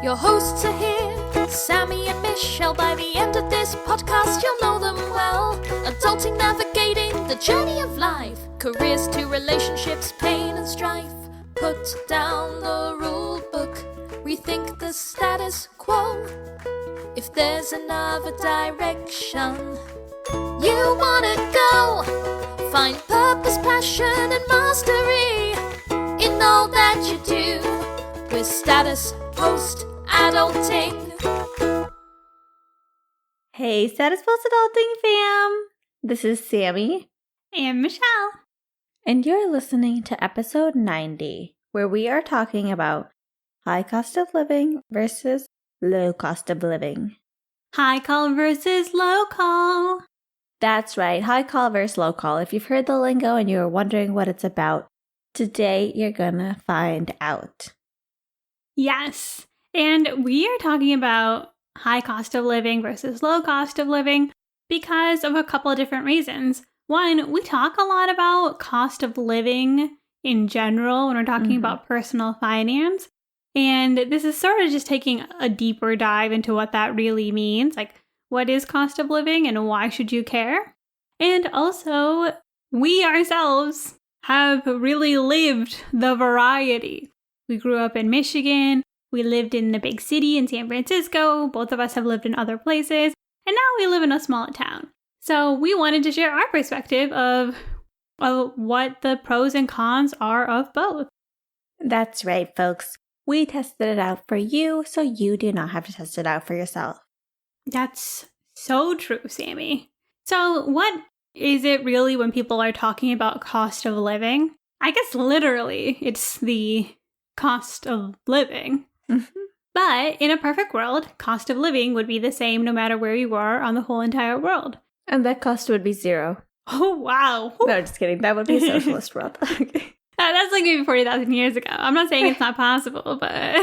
Your hosts are here, Sammie and Michelle. By the end of this podcast, you'll know them well. Adulting, navigating the journey of life. Careers to relationships, pain and strife. Put down the rule book, rethink the status quo. If there's another direction you wanna go, find purpose, passion and mastery in all that you do with Status Post Adulting. Hey, Status Post Adulting fam! This is Sammie and Michelle. And you're listening to episode 90, where we are talking about high cost of living versus low cost of living. HCOL versus LCOL. That's right, HCOL versus LCOL. If you've heard the lingo and you're wondering what it's about, today you're gonna find out. Yes, and we are talking about high cost of living versus low cost of living because of a couple of different reasons. One, we talk a lot about cost of living in general when we're talking about personal finance. And this is sort of just taking a deeper dive into what that really means. Like, what is cost of living and why should you care? And also, we ourselves have really lived the variety. We grew up in Michigan. We lived in the big city in San Francisco. Both of us have lived in other places. And now we live in a small town. So we wanted to share our perspective of what the pros and cons are of both. That's right, folks. We tested it out for you, so you do not have to test it out for yourself. That's so true, Sammie. So what is it really when people are talking about cost of living? I guess literally it's the cost of living. But in a perfect world, cost of living would be the same no matter where you are on the whole entire world. And that cost would be zero. Oh, wow. No, just kidding. That would be a socialist world. Okay. That's like maybe 40,000 years ago. I'm not saying it's not possible, but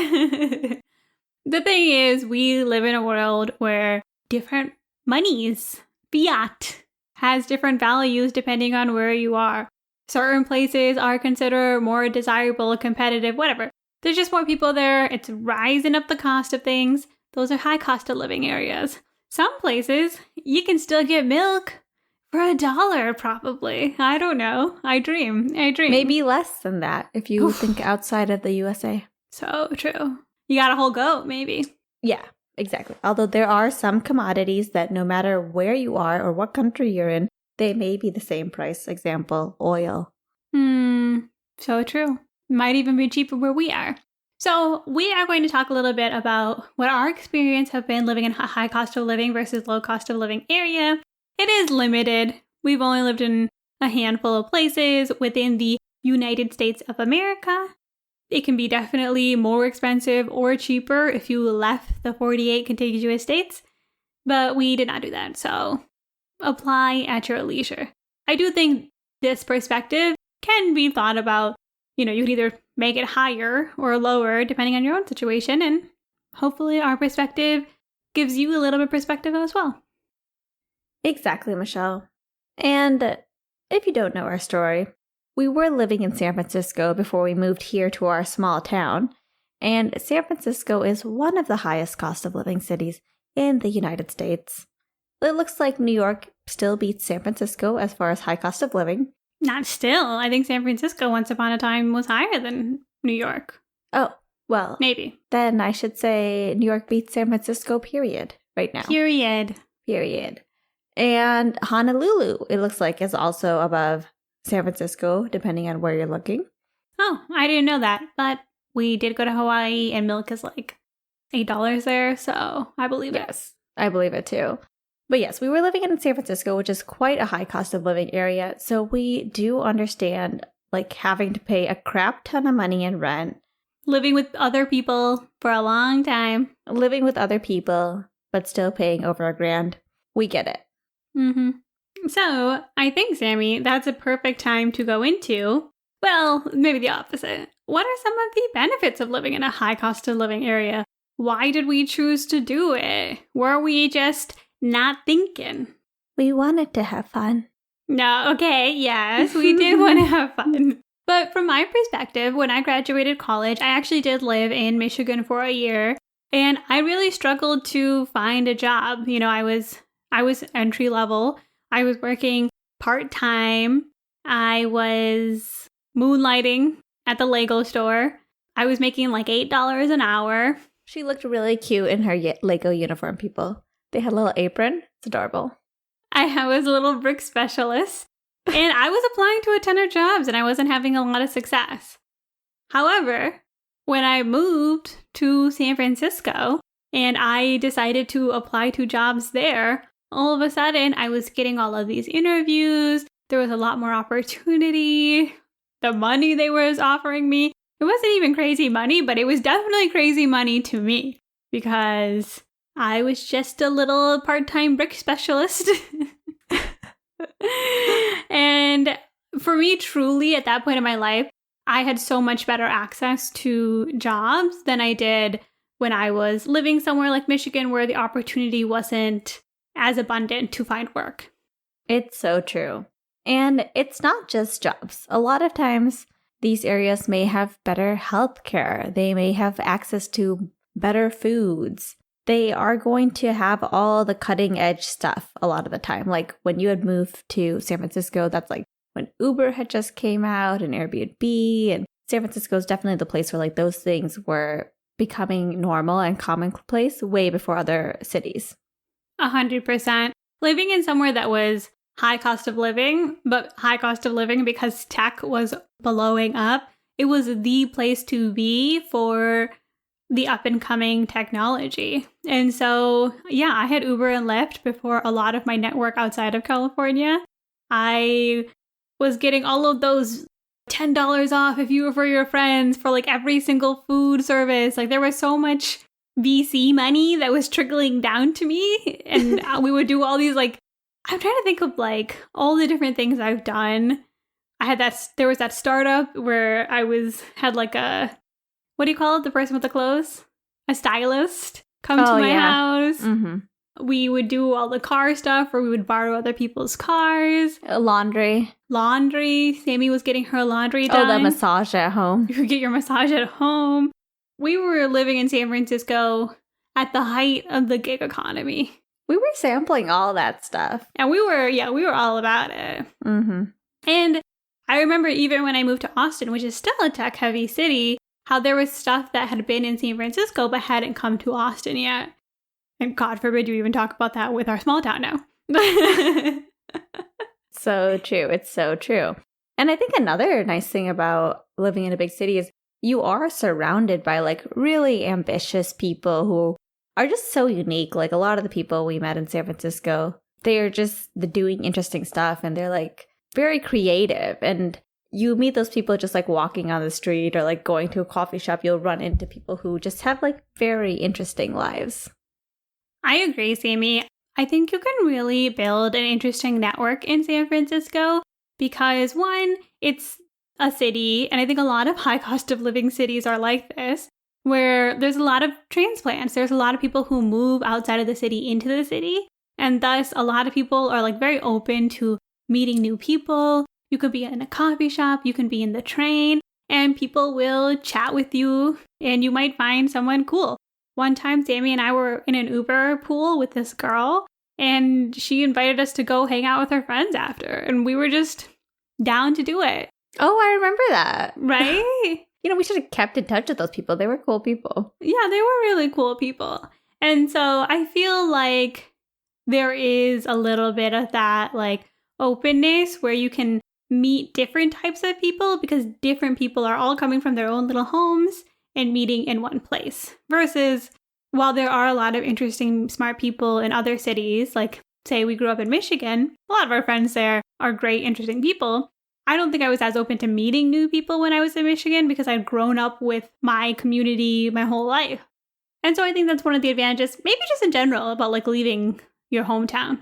the thing is, we live in a world where different monies, fiat, has different values depending on where you are. Certain places are considered more desirable, competitive, whatever. There's just more people there. It's rising up the cost of things. Those are high cost of living areas. Some places, you can still get milk for $1, probably. I don't know. I dream. Maybe less than that if you think outside of the USA. So true. You got a whole goat, maybe. Yeah, exactly. Although there are some commodities that no matter where you are or what country you're in, they may be the same price. Example, oil. So true. Might even be cheaper where we are. So we are going to talk a little bit about what our experience have been living in a high cost of living versus low cost of living area. It is limited. We've only lived in a handful of places within the United States of America. It can be definitely more expensive or cheaper if you left the 48 contiguous states, but we did not do that. So apply at your leisure. I do think this perspective can be thought about. You know, you could either make it higher or lower depending on your own situation, and hopefully our perspective gives you a little bit of perspective as well. Exactly, Michelle. And if you don't know our story, we were living in San Francisco before we moved here to our small town, and San Francisco is one of the highest cost of living cities in the United States. It looks like New York still beats San Francisco as far as high cost of living. Not still. I think San Francisco once upon a time was higher than New York. Oh, well. Maybe. Then I should say New York beats San Francisco, period, right now. Period. And Honolulu, it looks like, is also above San Francisco, depending on where you're looking. Oh, I didn't know that. But we did go to Hawaii, and milk is like $8 there, so I believe it. Yes, I believe it too. But yes, we were living in San Francisco, which is quite a high cost of living area. So we do understand like having to pay a crap ton of money in rent. Living with other people for a long time. Living with other people, but still paying over $1,000. We get it. So I think, Sammie, that's a perfect time to go into, well, maybe the opposite. What are some of the benefits of living in a high cost of living area? Why did we choose to do it? Were we just not thinking? We wanted to have fun. No, okay, yes, we did want to have fun. But from my perspective, when I graduated college, I actually did live in Michigan for a year. And I really struggled to find a job. You know, I was entry level. I was working part-time. I was moonlighting at the Lego store. I was making like $8 an hour. She looked really cute in her Lego uniform, people. They had a little apron. It's adorable. I was a little brick specialist. And I was applying to a ton of jobs and I wasn't having a lot of success. However, when I moved to San Francisco and I decided to apply to jobs there, all of a sudden I was getting all of these interviews. There was a lot more opportunity. The money they was offering me, it wasn't even crazy money, but it was definitely crazy money to me because I was just a little part-time brick specialist. And for me, truly, at that point in my life, I had so much better access to jobs than I did when I was living somewhere like Michigan where the opportunity wasn't as abundant to find work. It's so true. And it's not just jobs. A lot of times, these areas may have better health care. They may have access to better foods. They are going to have all the cutting edge stuff a lot of the time. Like when you had moved to San Francisco, that's like when Uber had just came out and Airbnb. And San Francisco is definitely the place where like those things were becoming normal and commonplace way before other cities. 100%. Living in somewhere that was high cost of living, but high cost of living because tech was blowing up. It was the place to be for the up-and-coming technology. And so, yeah, I had Uber and Lyft before a lot of my network outside of California. I was getting all of those $10 off if you refer your friends for like every single food service. Like there was so much VC money that was trickling down to me. And we would do all these like, I'm trying to think of like all the different things I've done. There was that startup where had like a, what do you call it? The person with the clothes? A stylist come to my house. Mm-hmm. We would do all the car stuff where we would borrow other people's cars. Laundry. Sammie was getting her laundry done. Oh, the massage at home. You could get your massage at home. We were living in San Francisco at the height of the gig economy. We were sampling all that stuff. And we were all about it. Mm-hmm. And I remember even when I moved to Austin, which is still a tech-heavy city, how there was stuff that had been in San Francisco but hadn't come to Austin yet. And God forbid you even talk about that with our small town now. So true. It's so true. And I think another nice thing about living in a big city is you are surrounded by like really ambitious people who are just so unique. Like a lot of the people we met in San Francisco, they are just doing interesting stuff and they're like very creative. And you meet those people just like walking on the street or like going to a coffee shop, you'll run into people who just have like very interesting lives. I agree, Sammie. I think you can really build an interesting network in San Francisco because one, it's a city, and I think a lot of high cost of living cities are like this, where there's a lot of transplants. There's a lot of people who move outside of the city into the city, and thus a lot of people are like very open to meeting new people. You could be in a coffee shop, you can be in the train, and people will chat with you, and you might find someone cool. One time, Sammie and I were in an Uber pool with this girl, and she invited us to go hang out with her friends after, and we were just down to do it. Oh, I remember that. Right? You know, we should have kept in touch with those people. They were cool people. Yeah, they were really cool people. And so I feel like there is a little bit of that, like, openness where you can meet different types of people because different people are all coming from their own little homes and meeting in one place. Versus, while there are a lot of interesting, smart people in other cities, like, say, we grew up in Michigan, a lot of our friends there are great, interesting people. I don't think I was as open to meeting new people when I was in Michigan because I'd grown up with my community my whole life. And so I think that's one of the advantages, maybe just in general, about like leaving your hometown.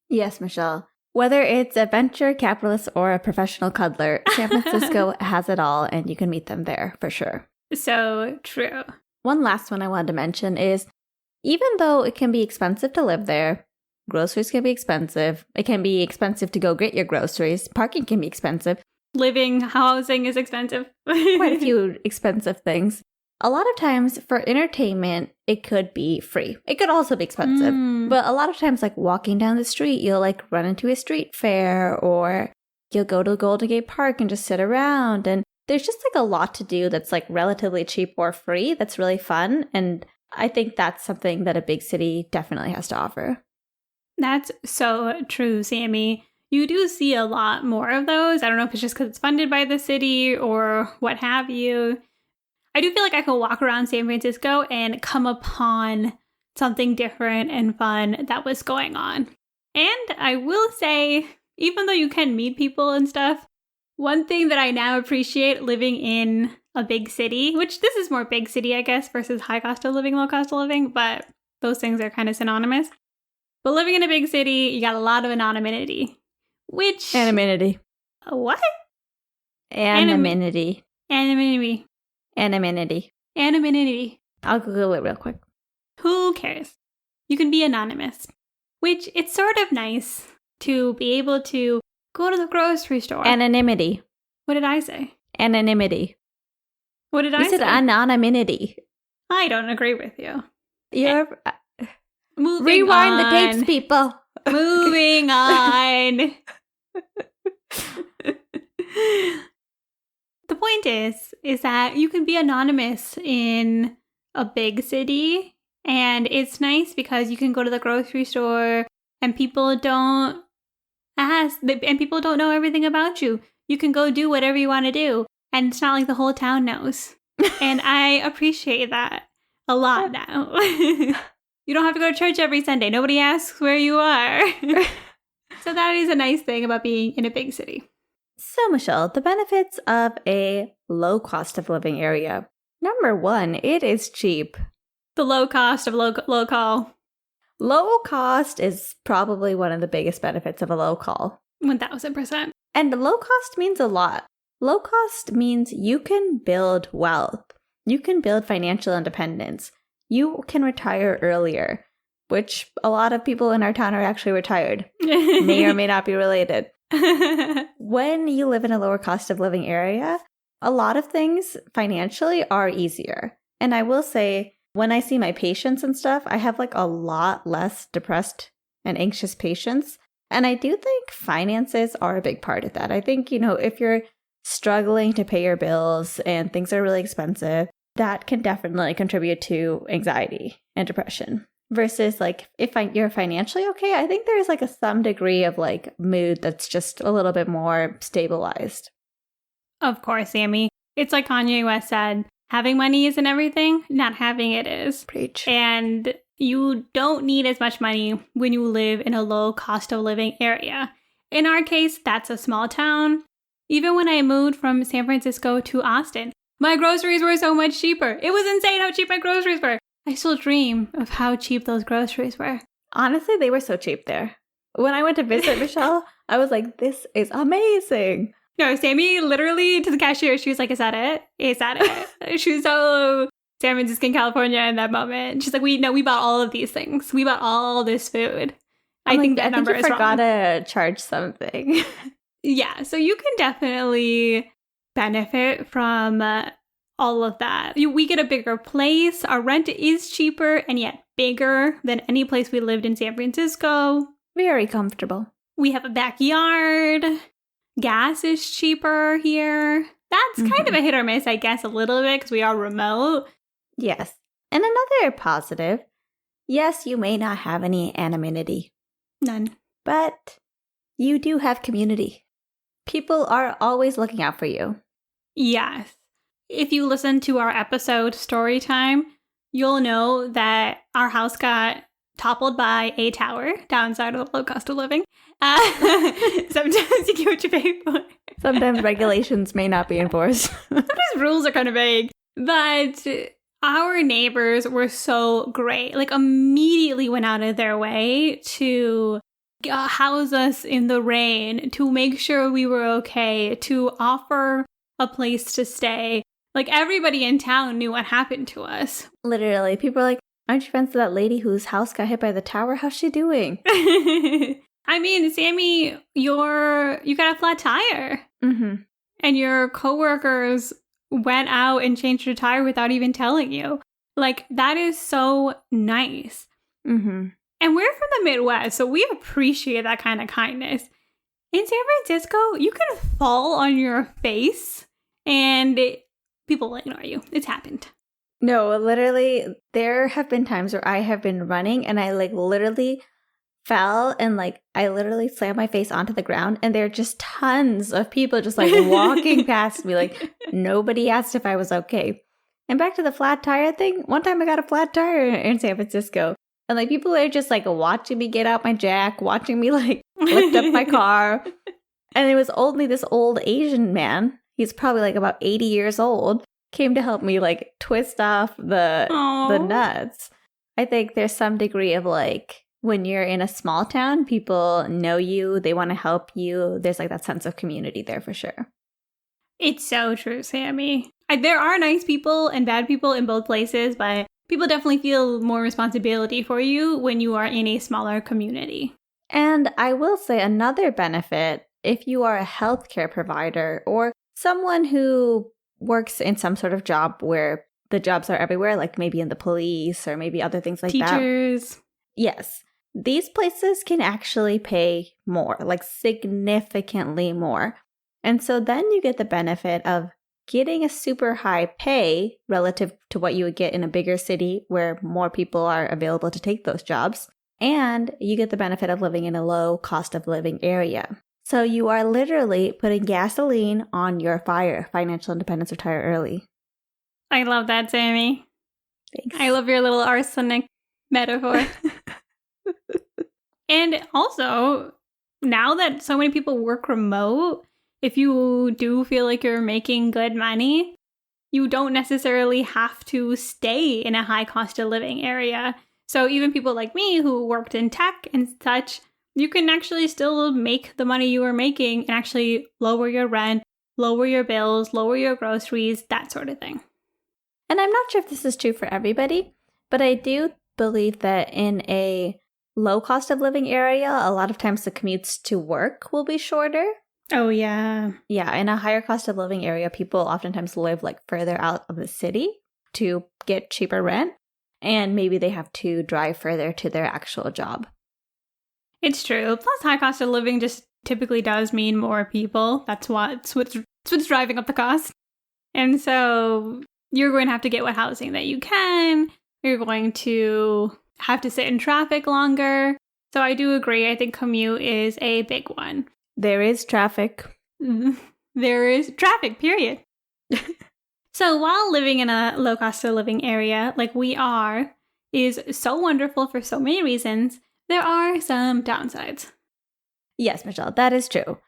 Yes, Michelle. Whether it's a venture capitalist or a professional cuddler, San Francisco has it all and you can meet them there for sure. So true. One last one I wanted to mention is even though it can be expensive to live there, groceries can be expensive. It can be expensive to go get your groceries. Parking can be expensive. Housing is expensive. Quite a few expensive things. a lot of times for entertainment, it could be free. It could also be expensive. But a lot of times, like walking down the street, you'll like run into a street fair, or you'll go to the Golden Gate Park and just sit around. And there's just like a lot to do that's like relatively cheap or free. That's really fun. And I think that's something that a big city definitely has to offer. That's so true, Sammie. You do see a lot more of those. I don't know if it's just because it's funded by the city or what have you. I do feel like I could walk around San Francisco and come upon something different and fun that was going on. And I will say, even though you can meet people and stuff, one thing that I now appreciate living in a big city, which this is more big city, I guess, versus high cost of living, low cost of living, but those things are kind of synonymous. But living in a big city, you got a lot of anonymity. Which... Anonymity. What? Anonymity. Anonymity. Anonymity. Anonymity. I'll Google it real quick. Who cares? You can be anonymous. Which, it's sort of nice to be able to go to the grocery store. Anonymity. What did I say? Anonymity. What did I say? You said anonymity. I don't agree with you. You're... Moving Rewind on. the tapes, people. Moving on. The point is that you can be anonymous in a big city, and it's nice because you can go to the grocery store and people don't ask, and people don't know everything about you. You can go do whatever you want to do, and it's not like the whole town knows. And I appreciate that a lot now. You don't have to go to church every Sunday. Nobody asks where you are. So that is a nice thing about being in a big city. So, Michelle, the benefits of a low cost of living area. Number one, it is cheap. The low cost of LCOL. Low cost is probably one of the biggest benefits of a LCOL. 1,000%. And low cost means a lot. Low cost means you can build wealth. You can build financial independence. You can retire earlier, which a lot of people in our town are actually retired. May or may not be related. When you live in a lower cost of living area, a lot of things financially are easier. And I will say, when I see my patients and stuff, I have like a lot less depressed and anxious patients. And I do think finances are a big part of that. I think, if you're struggling to pay your bills and things are really expensive, that can definitely contribute to anxiety and depression. Versus like if you're financially okay, I think there's like some degree of like mood that's just a little bit more stabilized. Of course, Sammie. It's like Kanye West said, having money isn't everything, not having it is. Preach. And you don't need as much money when you live in a low cost of living area. In our case, that's a small town. Even when I moved from San Francisco to Austin, my groceries were so much cheaper. It was insane how cheap my groceries were. I still dream of how cheap those groceries were. Honestly, they were so cheap there. When I went to visit Michelle, I was like, this is amazing. No, Sammie literally to the cashier, she was like, is that it? Is that it? She was so San Francisco, California in that moment. She's like, we bought all of these things. We bought all this food. I think that number is wrong. I think you forgot to charge something. Yeah, so you can definitely benefit from all of that. We get a bigger place. Our rent is cheaper and yet bigger than any place we lived in San Francisco. Very comfortable. We have a backyard. Gas is cheaper here. That's kind of a hit or miss, I guess, a little bit because we are remote. Yes. And another positive, yes, you may not have any anonymity. None. But you do have community. People are always looking out for you. Yes. If you listen to our episode Story Time, you'll know that our house got toppled by a tower downside of the low cost of living. Sometimes you get what you pay for. Sometimes regulations may not be enforced. Sometimes rules are kind of vague. But our neighbors were so great. Like, immediately went out of their way to house us in the rain, to make sure we were okay, to offer a place to stay. Like, everybody in town knew what happened to us. Literally. People are like, aren't you friends with that lady whose house got hit by the tower? How's she doing? I mean, Sammie, you got a flat tire. Mm-hmm. And your coworkers went out and changed your tire without even telling you. Like, that is so nice. Mm-hmm. And we're from the Midwest, so we appreciate that kind of kindness. In San Francisco, you can fall on your face and people will ignore you. It's happened. No, literally, there have been times where I have been running and I literally fell and I literally slammed my face onto the ground, and there are just tons of people just walking past me. Nobody asked if I was okay. And back to the flat tire thing, one time I got a flat tire in San Francisco, and people are just watching me get out my jack, watching me lift up my car. And it was only this old Asian man, he's probably about 80 years old, came to help me twist off the nuts. I think there's some degree of when you're in a small town, people know you, they want to help you. There's that sense of community there for sure. It's so true, Sammie. There are nice people and bad people in both places, but people definitely feel more responsibility for you when you are in a smaller community. And I will say another benefit, if you are a healthcare provider or someone who works in some sort of job where the jobs are everywhere, maybe in the police or maybe other things like that. Teachers. Yes. These places can actually pay more, significantly more. And so then you get the benefit of getting a super high pay relative to what you would get in a bigger city where more people are available to take those jobs. And you get the benefit of living in a low cost of living area. So you are literally putting gasoline on your fire. Financial independence, retire early. I love that, Sammie. Thanks. I love your little arsenic metaphor. And also, now that so many people work remote, if you do feel like you're making good money, you don't necessarily have to stay in a high cost of living area. So even people like me who worked in tech and such, you can actually still make the money you were making and actually lower your rent, lower your bills, lower your groceries, that sort of thing. And I'm not sure if this is true for everybody, but I do believe that in a low cost of living area, a lot of times the commutes to work will be shorter. Oh, yeah. Yeah, in a higher cost of living area, people oftentimes live further out of the city to get cheaper rent, and maybe they have to drive further to their actual job. It's true. Plus, high cost of living just typically does mean more people. That's what's driving up the cost. And so you're going to have to get what housing that you can. You're going to have to sit in traffic longer. So I do agree. I think commute is a big one. There is traffic. There is traffic, period. So while living in a low cost of living area like we are is so wonderful for so many reasons, there are some downsides. Yes, Michelle, that is true.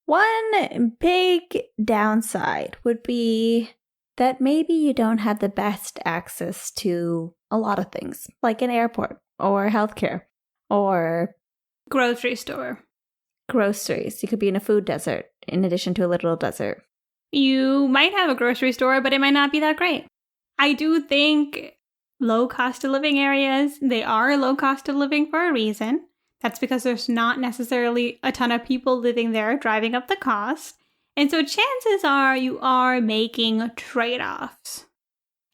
One big downside would be that maybe you don't have the best access to a lot of things, like an airport or healthcare or grocery store. Groceries. You could be in a food desert in addition to a literal desert. You might have a grocery store, but it might not be that great. I do think low cost of living areas, they are low cost of living for a reason. That's because there's not necessarily a ton of people living there driving up the cost. And so chances are you are making trade-offs.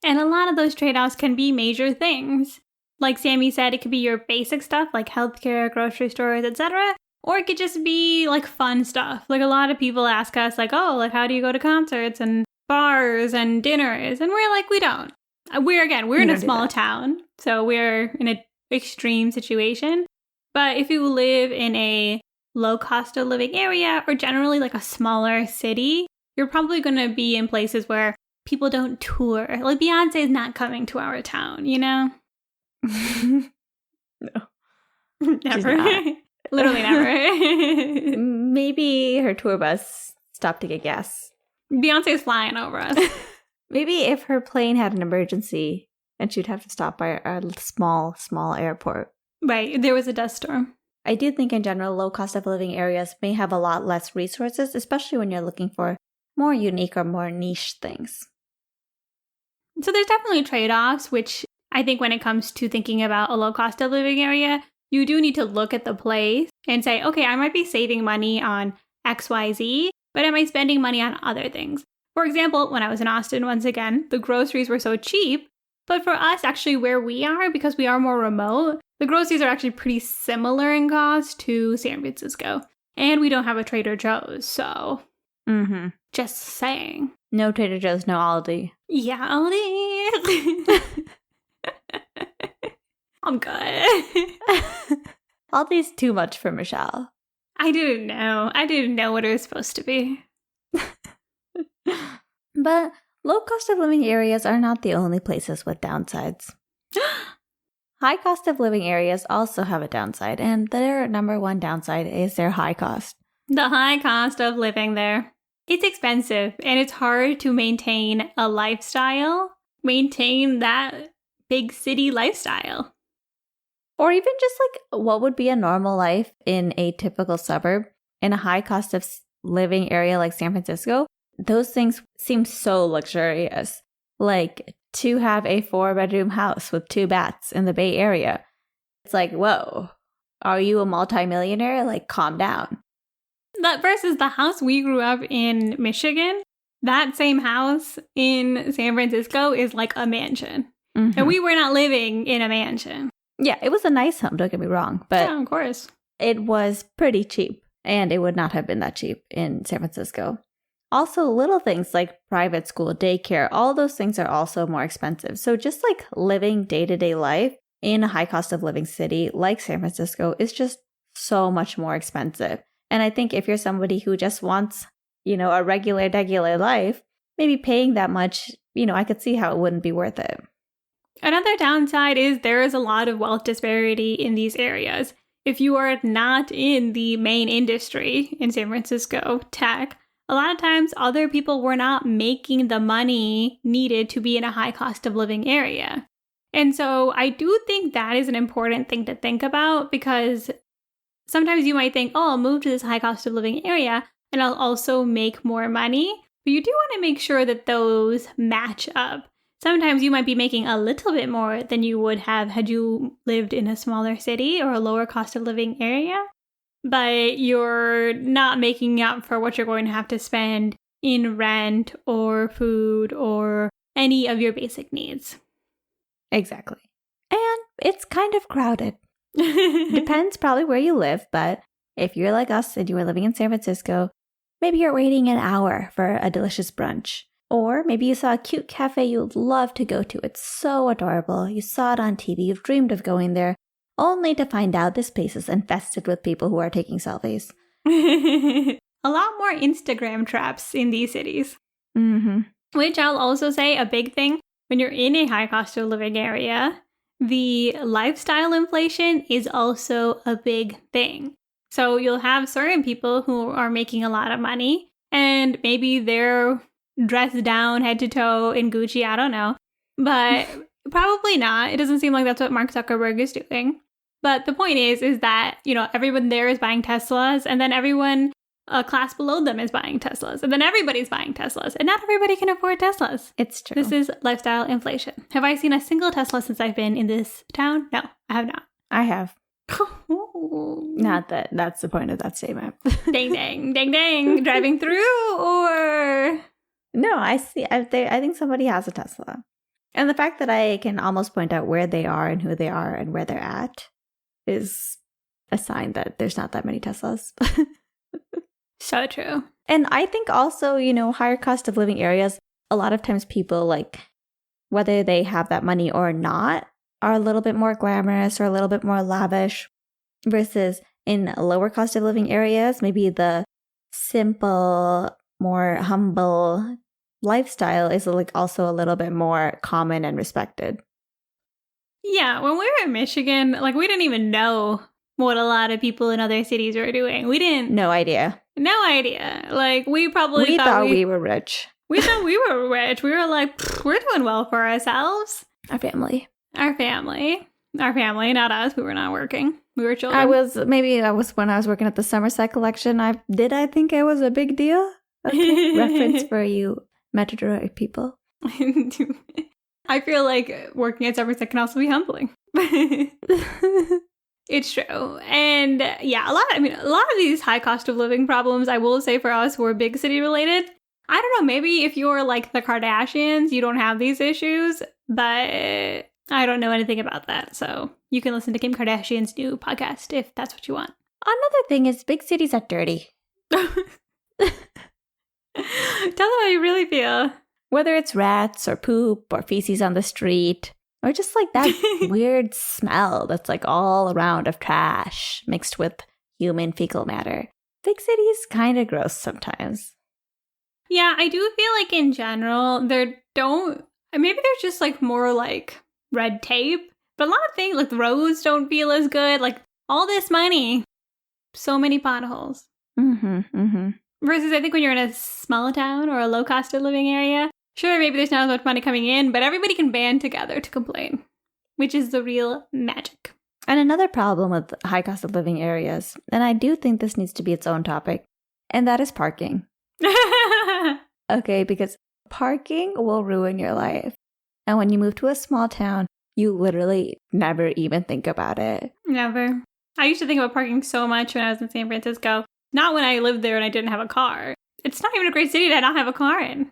And a lot of those trade-offs can be major things. Like Sammie said, it could be your basic stuff like healthcare, grocery stores, etc. Or it could just be fun stuff. A lot of people ask us how do you go to concerts and bars and dinners? And we're we don't. We're in a small town, so we're in an extreme situation. But if you live in a low cost of living area or generally a smaller city, you're probably going to be in places where people don't tour. Beyonce is not coming to our town, you know? No. Never. Literally never. Maybe her tour bus stopped to get gas. Beyonce's flying over us. Maybe if her plane had an emergency and she'd have to stop by a small airport. Right. There was a dust storm. I do think in general, low cost of living areas may have a lot less resources, especially when you're looking for more unique or more niche things. So there's definitely trade-offs, which I think when it comes to thinking about a low cost of living area, you do need to look at the place and say, okay, I might be saving money on XYZ, but am I spending money on other things? For example, when I was in Austin, once again, the groceries were so cheap. But for us, actually, where we are, because we are more remote, the groceries are actually pretty similar in cost to San Francisco. And we don't have a Trader Joe's, so just saying. No Trader Joe's, no Aldi. Yeah, Aldi. I'm good. Aldi's too much for Michelle. I didn't know what it was supposed to be. But low cost of living areas are not the only places with downsides. High cost of living areas also have a downside, and their number one downside is their high cost. The high cost of living there. It's expensive, and it's hard to maintain a lifestyle, maintain that big city lifestyle. Or even just like what would be a normal life in a typical suburb in a high cost of living area like San Francisco. Those things seem so luxurious. Like to have a 4-bedroom house with 2 baths in the Bay Area. It's like, whoa, are you a multimillionaire? Like, calm down. That versus the house we grew up in Michigan, that same house in San Francisco is like a mansion. And we were not living in a mansion. Yeah, it was a nice home, don't get me wrong. But yeah, of course. It was pretty cheap. And it would not have been that cheap in San Francisco. Also, little things like private school, daycare, all those things are also more expensive. So just like living day-to-day life in a high cost of living city like San Francisco is just so much more expensive. And I think if you're somebody who just wants, a regular life, maybe paying that much, I could see how it wouldn't be worth it. Another downside is there is a lot of wealth disparity in these areas. If you are not in the main industry in San Francisco, tech, a lot of times other people were not making the money needed to be in a high cost of living area. And so I do think that is an important thing to think about, because sometimes you might think, oh, I'll move to this high cost of living area and I'll also make more money. But you do want to make sure that those match up. Sometimes you might be making a little bit more than you would have had you lived in a smaller city or a lower cost of living area. But you're not making up for what you're going to have to spend in rent or food or any of your basic needs. Exactly. And it's kind of crowded. Depends probably where you live, but if you're like us and you are living in San Francisco, maybe you're waiting an hour for a delicious brunch. Or maybe you saw a cute cafe you would love to go to. It's so adorable. You saw it on TV. You've dreamed of going there, only to find out this place is infested with people who are taking selfies. A lot more Instagram traps in these cities. Which I'll also say a big thing, when you're in a high cost of living area, the lifestyle inflation is also a big thing. So you'll have certain people who are making a lot of money, and maybe they're dressed down head to toe in Gucci, I don't know. But probably not. It doesn't seem like that's what Mark Zuckerberg is doing. But the point is that, everyone there is buying Teslas, and then everyone a class below them is buying Teslas, and then everybody's buying Teslas, and not everybody can afford Teslas. It's true. This is lifestyle inflation. Have I seen a single Tesla since I've been in this town? No, I have not. I have. Not that that's the point of that statement. Dang, dang, dang, dang. Driving through, or... No, I see. I think somebody has a Tesla. And the fact that I can almost point out where they are and who they are and where they're at is a sign that there's not that many Teslas. So true. And I think also, higher cost of living areas, a lot of times people, like, whether they have that money or not, are a little bit more glamorous or a little bit more lavish, versus in lower cost of living areas, maybe the simple, more humble lifestyle is like also a little bit more common and respected. Yeah, when we were in Michigan, we didn't even know what a lot of people in other cities were doing. We didn't. No idea. No idea. We probably we thought we were rich. We thought we were rich. We were like, we're doing well for ourselves. Our family, not us. We were not working. We were children. I was when I was working at the Somerset collection. I think I was a big deal. Okay. Reference for you Metro people. I feel like working at Somerset can also be humbling. It's true. And yeah, a lot of these high cost of living problems, I will say for us, were big city related. I don't know, maybe if you're like the Kardashians, you don't have these issues, but I don't know anything about that. So you can listen to Kim Kardashian's new podcast if that's what you want. Another thing is big cities are dirty. Tell them how you really feel. Whether it's rats or poop or feces on the street, or just like that weird smell that's like all around of trash mixed with human fecal matter. Big cities kind of gross sometimes. Yeah, I do feel like in general, maybe there's just like more like red tape, but a lot of things like the roads don't feel as good. Like all this money, so many potholes. Versus I think when you're in a small town or a low cost of living area, sure, maybe there's not as much money coming in, but everybody can band together to complain, which is the real magic. And another problem with high cost of living areas, and I do think this needs to be its own topic, and that is parking. Okay, because parking will ruin your life. And when you move to a small town, you literally never even think about it. Never. I used to think about parking so much when I was in San Francisco. Not when I lived there and I didn't have a car. It's not even a great city to not have a car in.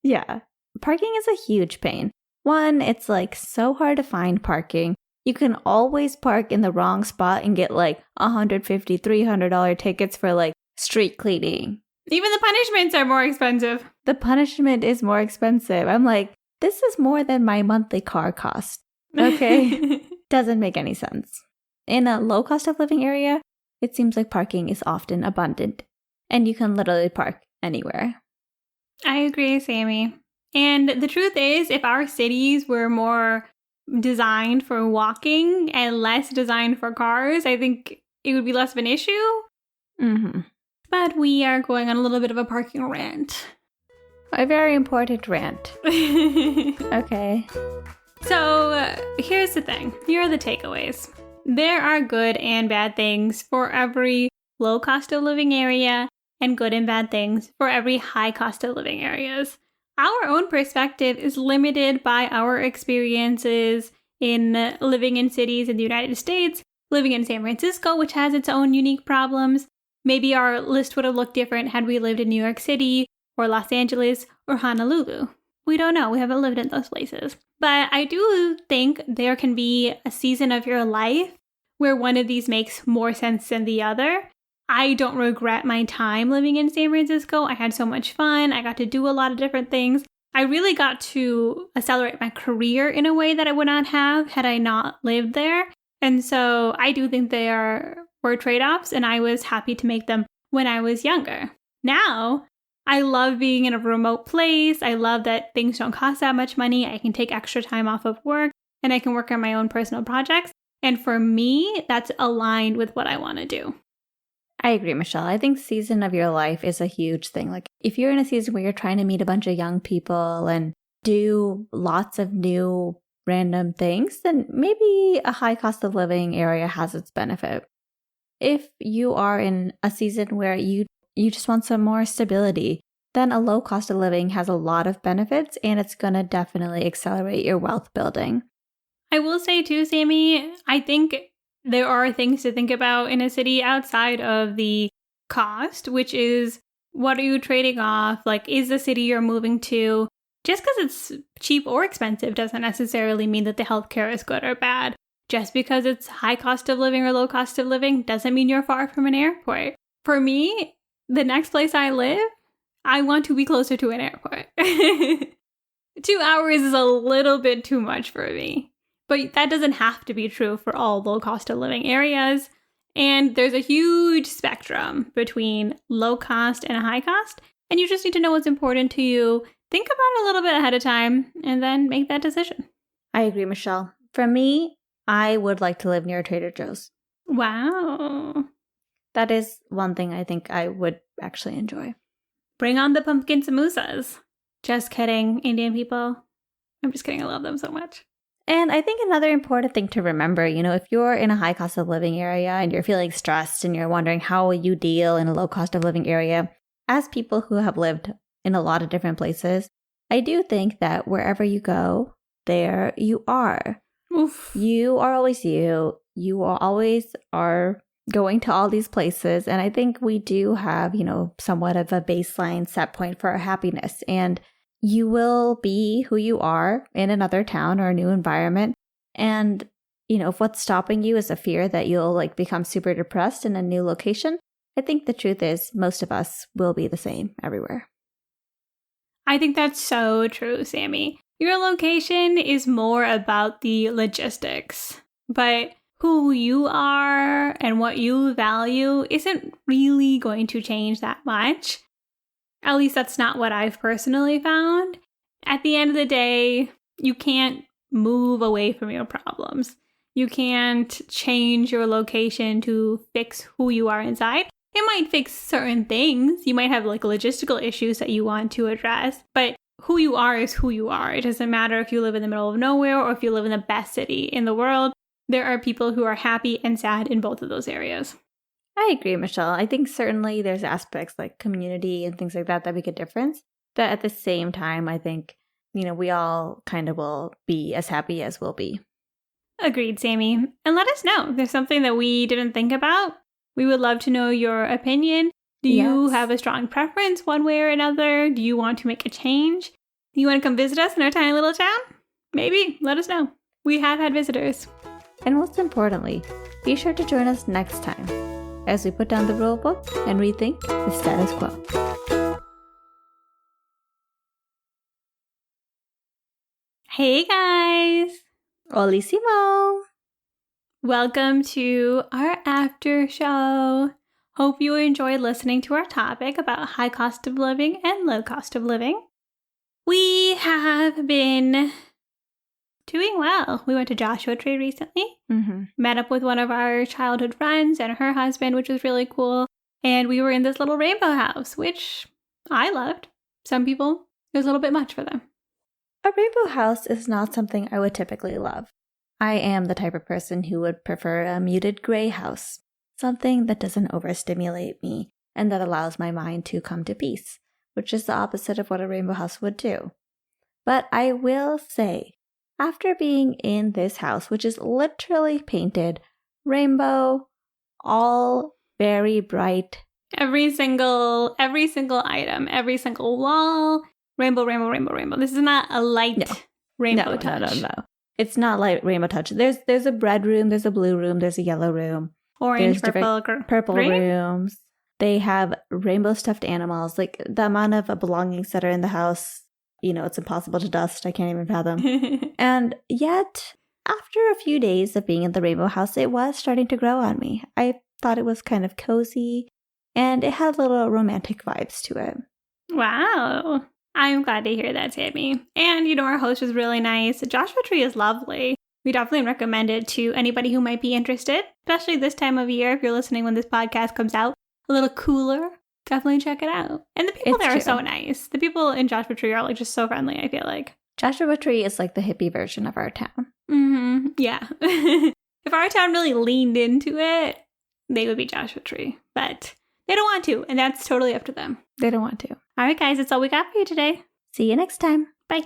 Yeah. Parking is a huge pain. One, it's like so hard to find parking. You can always park in the wrong spot and get like $150, $300 tickets for like street cleaning. Even the punishments are more expensive. The punishment is more expensive. I'm like, this is more than my monthly car cost. Okay? Doesn't make any sense. In a low cost of living area, it seems like parking is often abundant. And you can literally park anywhere. I agree, Sammie. And the truth is, if our cities were more designed for walking and less designed for cars, I think it would be less of an issue. But we are going on a little bit of a parking rant. A very important rant. Okay. So here's the thing. Here are the takeaways. There are good and bad things for every low cost of living area and good and bad things for every high cost of living areas. Our own perspective is limited by our experiences in living in cities in the United States, living in San Francisco, which has its own unique problems. Maybe our list would have looked different had we lived in New York City or Los Angeles or Honolulu. We don't know. We haven't lived in those places. But I do think there can be a season of your life where one of these makes more sense than the other. I don't regret my time living in San Francisco. I had so much fun. I got to do a lot of different things. I really got to accelerate my career in a way that I would not have had I not lived there. And so I do think there were trade-offs, and I was happy to make them when I was younger. Now, I love being in a remote place. I love that things don't cost that much money. I can take extra time off of work, and I can work on my own personal projects. And for me, that's aligned with what I want to do. I agree, Michelle. I think season of your life is a huge thing. Like if you're in a season where you're trying to meet a bunch of young people and do lots of new random things, then maybe a high cost of living area has its benefit. If you are in a season where you just want some more stability, then a low cost of living has a lot of benefits, and it's going to definitely accelerate your wealth building. I will say too, Sammie, I think there are things to think about in a city outside of the cost, which is what are you trading off? Like, is the city you're moving to, just because it's cheap or expensive doesn't necessarily mean that the healthcare is good or bad. Just because it's high cost of living or low cost of living doesn't mean you're far from an airport. For me, the next place I live, I want to be closer to an airport. 2 hours is a little bit too much for me. But that doesn't have to be true for all low cost of living areas. And there's a huge spectrum between low cost and high cost. And you just need to know what's important to you. Think about it a little bit ahead of time and then make that decision. I agree, Michelle. For me, I would like to live near Trader Joe's. Wow. That is one thing I think I would actually enjoy. Bring on the pumpkin samosas. Just kidding, Indian people. I'm just kidding. I love them so much. And I think another important thing to remember, if you're in a high cost of living area and you're feeling stressed and you're wondering how will you deal in a low cost of living area, as people who have lived in a lot of different places, I do think that wherever you go, there you are. Oof. You are always you. You always are going to all these places. And I think we do have, somewhat of a baseline set point for our happiness. And you will be who you are in another town or a new environment. And, if what's stopping you is a fear that you'll become super depressed in a new location, I think the truth is most of us will be the same everywhere. I think that's so true, Sammie. Your location is more about the logistics, but who you are and what you value isn't really going to change that much. At least that's not what I've personally found. At the end of the day, you can't move away from your problems. You can't change your location to fix who you are inside. It might fix certain things. You might have logistical issues that you want to address, but who you are is who you are. It doesn't matter if you live in the middle of nowhere or if you live in the best city in the world. There are people who are happy and sad in both of those areas. I agree, Michelle. I think certainly there's aspects like community and things like that make a difference. But at the same time, I think, we all kind of will be as happy as we'll be. Agreed, Sammie. And let us know if there's something that we didn't think about. We would love to know your opinion. Do you have a strong preference one way or another? Do you want to make a change? Do you want to come visit us in our tiny little town? Maybe. Let us know. We have had visitors. And most importantly, be sure to join us next time as we put down the rule book and rethink the status quo. Hey guys! Olissimo! Welcome to our after show. Hope you enjoyed listening to our topic about high cost of living and low cost of living. We have been doing well. We went to Joshua Tree recently, met up with one of our childhood friends and her husband, which was really cool. And we were in this little rainbow house, which I loved. Some people, it was a little bit much for them. A rainbow house is not something I would typically love. I am the type of person who would prefer a muted gray house, something that doesn't overstimulate me and that allows my mind to come to peace, which is the opposite of what a rainbow house would do. But I will say, after being in this house, which is literally painted rainbow, all very bright. Every single item, every single wall, rainbow, rainbow, rainbow, rainbow. This is not a light rainbow touch. No. It's not like rainbow touch. There's a red room, there's a blue room, there's a yellow room. Orange, purple green? rooms. They have rainbow stuffed animals. The amount of belongings that are in the house, it's impossible to dust. I can't even fathom. And yet, after a few days of being in the rainbow house, it was starting to grow on me. I thought it was kind of cozy, and it had little romantic vibes to it. Wow. I'm glad to hear that, Sammie. And, our host was really nice. Joshua Tree is lovely. We definitely recommend it to anybody who might be interested, especially this time of year. If you're listening when this podcast comes out, a little cooler, definitely check it out. And the people there are so nice. The people in Joshua Tree are just so friendly, I feel like. Joshua Tree is like the hippie version of our town. Yeah. If our town really leaned into it, they would be Joshua Tree. But they don't want to, and that's totally up to them. They don't want to. All right, guys, that's all we got for you today. See you next time. Bye.